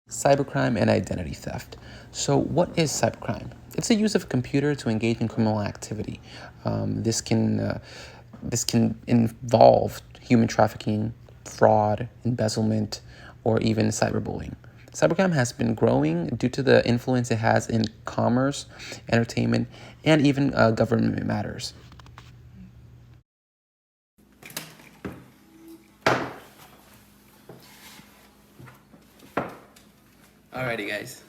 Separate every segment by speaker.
Speaker 1: Cybercrime and identity theft. So what is cybercrime? It's the use of a computer to engage in criminal activity. This can involve human trafficking, fraud, embezzlement, or even cyberbullying. Cybercrime has been growing due to the influence it has in commerce, entertainment, and even government matters. Alrighty, guys.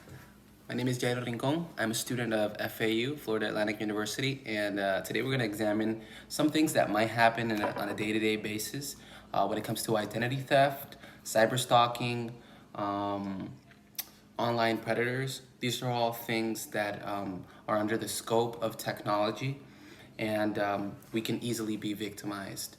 Speaker 1: My name is Yairo Rincon. I'm a student of FAU, Florida Atlantic University, and today we're going to examine some things that might happen on a day-to-day basis when it comes to identity theft, cyber stalking, online predators. These are all things that are under the scope of technology, and we can easily be victimized.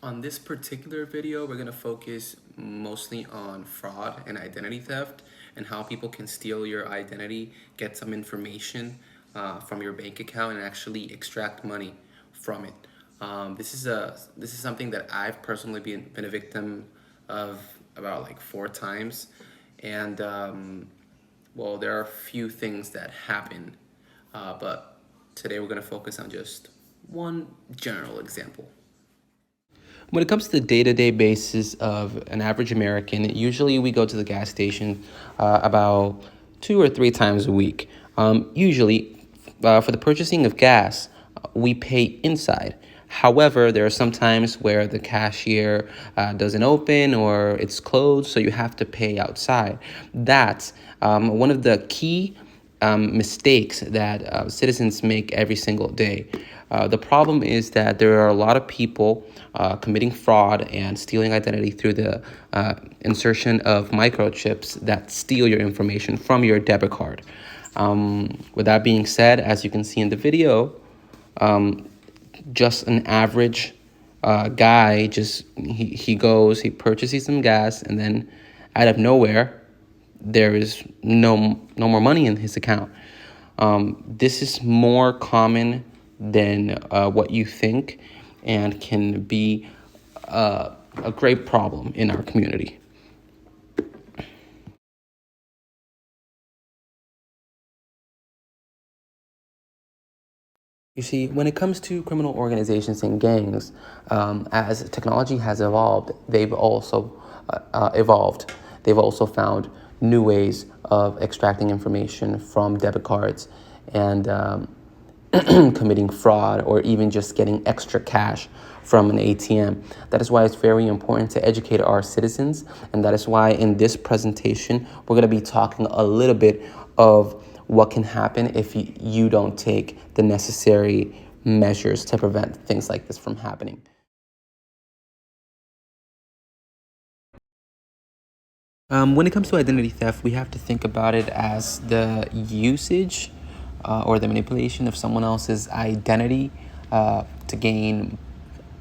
Speaker 1: On this particular video, we're gonna focus mostly on fraud and identity theft and how people can steal your identity, get some information from your bank account and actually extract money from it. This is something that I've personally been a victim of about like 4 times. And well, there are a few things that happen, but today we're gonna focus on just one general example. When it comes to the day-to-day basis of an average American, usually we go to the gas station about 2 or 3 times a week. Usually, for the purchasing of gas, we pay inside. However, there are some times where the cashier doesn't open or it's closed, so you have to pay outside. That's one of the key mistakes that citizens make every single day. The problem is that there are a lot of people committing fraud and stealing identity through the insertion of microchips that steal your information from your debit card. With that being said, as you can see in the video, just an average guy, he purchases some gas, and then out of nowhere, there is no more money in his account. This is more common than what you think and can be a great problem in our community. You see, when it comes to criminal organizations and gangs, as technology has evolved, they've also evolved. They've also found new ways of extracting information from debit cards and committing fraud, or even just getting extra cash from an ATM. That is why it's very important to educate our citizens, and that is why in this presentation we're going to be talking a little bit of what can happen if you don't take the necessary measures to prevent things like this from happening. When it comes to identity theft, we have to think about it as the usage or the manipulation of someone else's identity to gain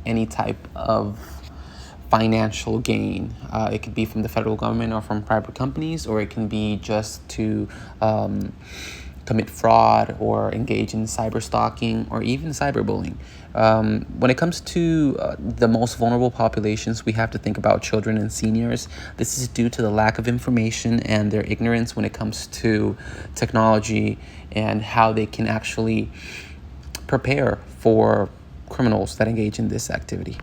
Speaker 1: any type of financial gain. It could be from the federal government or from private companies, or it can be just to commit fraud or engage in cyber stalking or even cyberbullying. When it comes to the most vulnerable populations, we have to think about children and seniors. This is due to the lack of information and their ignorance when it comes to technology and how they can actually prepare for criminals that engage in this activity.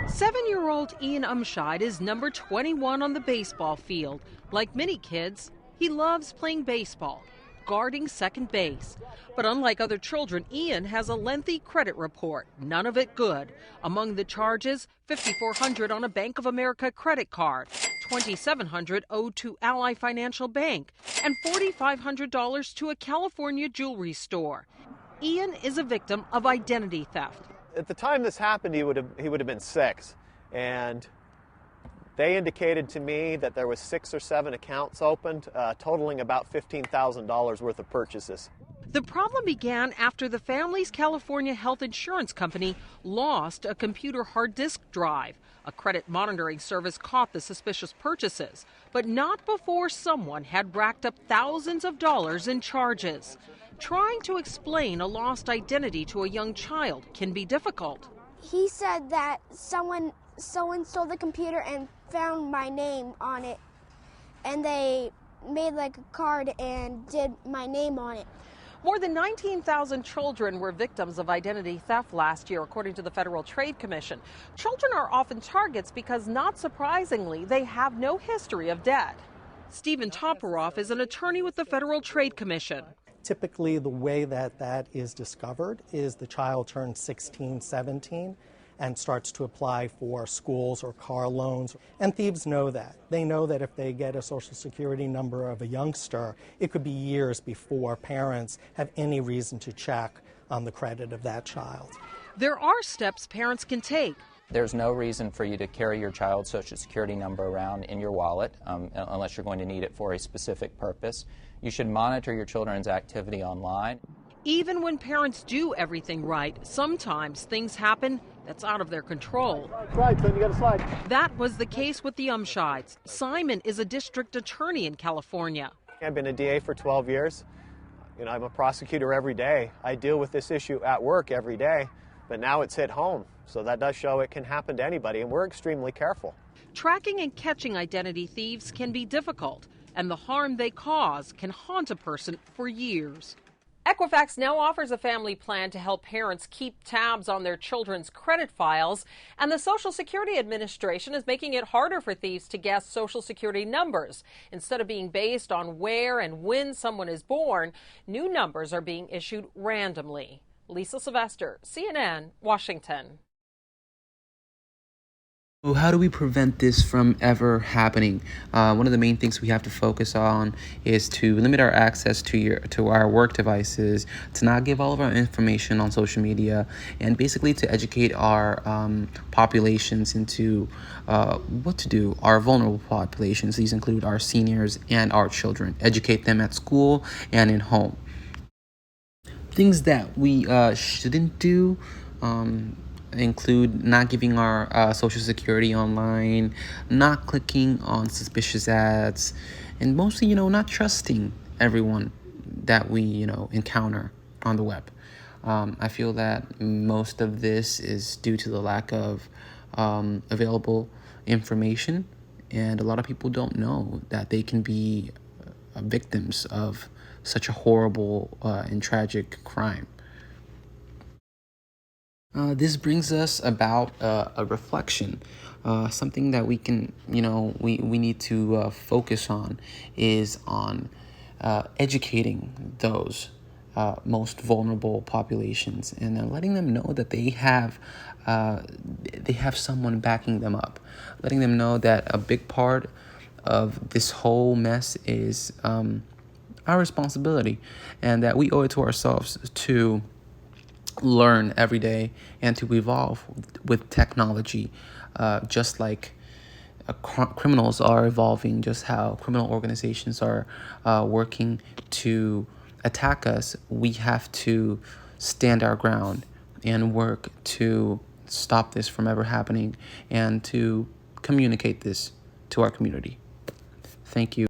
Speaker 2: 7-year-old Ian Umscheid is number 21 on the baseball field. Like many kids, he loves playing baseball, guarding second base. But unlike other children, Ian has a lengthy credit report, none of it good. Among the charges, $5,400 on a Bank of America credit card, $2,700 owed to Ally Financial Bank, and $4,500 to a California jewelry store. Ian is a victim of identity theft.
Speaker 3: At the time this happened, he would have been 6, and they indicated to me that there was 6 or 7 accounts opened, totaling about $15,000 worth of purchases.
Speaker 2: The problem began after the family's California health insurance company lost a computer hard disk drive. A credit monitoring service caught the suspicious purchases, but not before someone had racked up thousands of dollars in charges. Trying to explain a lost identity to a young child can be difficult.
Speaker 4: He said that someone stole the computer and found my name on it, and they made like a card and did my name on it.
Speaker 2: More than 19,000 children were victims of identity theft last year, according to the Federal Trade Commission. Children are often targets because, not surprisingly, they have no history of debt. Stephen Toporoff is an attorney with the Federal Trade Commission.
Speaker 5: Typically, the way that that is discovered is the child turns 16, 17 and starts to apply for schools or car loans. And thieves know that. They know that if they get a Social Security number of a youngster, it could be years before parents have any reason to check on the credit of that child.
Speaker 2: There are steps parents can take.
Speaker 6: There's no reason for you to carry your child's Social Security number around in your wallet unless you're going to need it for a specific purpose. You should monitor your children's activity online.
Speaker 2: Even when parents do everything right, sometimes things happen that's out of their control.
Speaker 3: Slide, son, you gotta slide.
Speaker 2: That was the case with the Umschides. Simon is a district attorney in California.
Speaker 3: I've been a DA for 12 years. You know, I'm a prosecutor every day. I deal with this issue at work every day, but now it's hit home. So that does show it can happen to anybody, and we're extremely careful.
Speaker 2: Tracking and catching identity thieves can be difficult, and the harm they cause can haunt a person for years. Equifax now offers a family plan to help parents keep tabs on their children's credit files, and the Social Security Administration is making it harder for thieves to guess Social Security numbers. Instead of being based on where and when someone is born, new numbers are being issued randomly. Lisa Sylvester, CNN, Washington.
Speaker 1: So how do we prevent this from ever happening? One of the main things we have to focus on is to limit our access to our work devices, to not give all of our information on social media, and basically to educate our populations into what to do, our vulnerable populations. These include our seniors and our children. Educate them at school and in home. Things that we shouldn't do include not giving our Social Security online, not clicking on suspicious ads, and mostly, not trusting everyone that we, encounter on the web. I feel that most of this is due to the lack of available information, and a lot of people don't know that they can be victims of such a horrible and tragic crime. This brings us about a reflection. Something that we can, we need to focus on is on educating those most vulnerable populations, and letting them know that they have someone backing them up, letting them know that a big part of this whole mess is our responsibility, and that we owe it to ourselves to learn every day and to evolve with technology, just like criminals are evolving, just how criminal organizations are working to attack us. We have to stand our ground and work to stop this from ever happening and to communicate this to our community. Thank you.